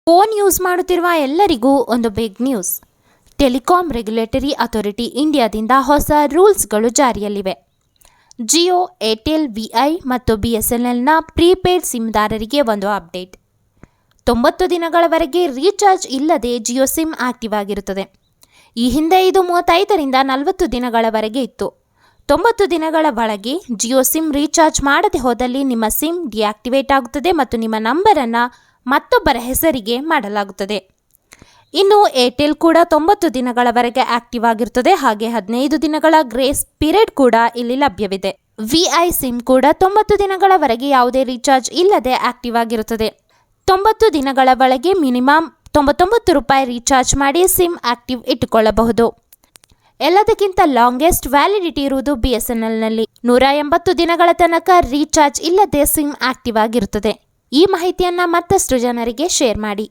Phone use ಮಾಡುತ್ತಿರುವ ಎಲ್ಲರಿಗೂ ಒಂದು big news. Telecom regulatory authority ಇಂಡಿಯಾದಿಂದ ಹೊಸ ರೂಲ್ಸ್ಗಳು ಜಾರಿಯಲ್ಲಿವೆ. ಜಿಯೋ, ಏರ್ಟೆಲ್, ವಿಐ ಮತ್ತು BSNLನ ಪ್ರೀಪೇಯ್ಡ್ ಸಿಮ್ದಾರರಿಗೆ ಒಂದು ಅಪ್ಡೇಟ್. 90 ದಿನಗಳವರೆಗೆ ರೀಚಾರ್ಜ್ ಇಲ್ಲದೆ ಜಿಯೋ ಸಿಮ್ ಆಕ್ಟಿವ್ ಆಗಿರುತ್ತದೆ. ಈ ಹಿಂದೆ ಇದು 35ರಿಂದ 40 ದಿನಗಳವರೆಗೆ ಇತ್ತು. 90 ದಿನಗಳ ಒಳಗೆ ಜಿಯೋ ಸಿಮ್ ರೀಚಾರ್ಜ್ ಮಾಡದೆ ಹೋದಲ್ಲಿ ನಿಮ್ಮ ಸಿಮ್ ಡಿಆಕ್ಟಿವೇಟ್ ಆಗುತ್ತದೆ ಮತ್ತು ನಿಮ್ಮ ನಂಬರನ್ನು ಮತ್ತೊಬ್ಬರ ಹೆಸರಿಗೆ ಮಾಡಲಾಗುತ್ತದೆ. ಇನ್ನು ಏರ್ಟೆಲ್ ಕೂಡ 90 ದಿನಗಳವರೆಗೆ ಆಕ್ಟಿವ್ ಆಗಿರುತ್ತದೆ. ಹಾಗೆ 15 ದಿನಗಳ ಗ್ರೇಸ್ ಪೀರಿಯಡ್ ಕೂಡ ಇಲ್ಲಿ ಲಭ್ಯವಿದೆ. ವಿಐ ಸಿಮ್ ಕೂಡ 90 ದಿನಗಳವರೆಗೆ ಯಾವುದೇ ರೀಚಾರ್ಜ್ ಇಲ್ಲದೆ ಆಕ್ಟಿವ್ ಆಗಿರುತ್ತದೆ. 90 ದಿನಗಳ ಒಳಗೆ ಮಿನಿಮಮ್ ₹99 ರೀಚಾರ್ಜ್ ಮಾಡಿ ಸಿಮ್ ಆಕ್ಟಿವ್ ಇಟ್ಟುಕೊಳ್ಳಬಹುದು. ಎಲ್ಲದಕ್ಕಿಂತ ಲಾಂಗೆಸ್ಟ್ ವ್ಯಾಲಿಡಿಟಿ ಇರುವುದು BSNLನಲ್ಲಿ. 180 ದಿನಗಳ ತನಕ ರೀಚಾರ್ಜ್ ಇಲ್ಲದೆ ಸಿಮ್ ಆಕ್ಟಿವ್ ಆಗಿರುತ್ತದೆ. ಈ ಮಾಹಿತಿಯನ್ನು ಮತ್ತಷ್ಟು ಜನರಿಗೆ ಶೇರ್ ಮಾಡಿ.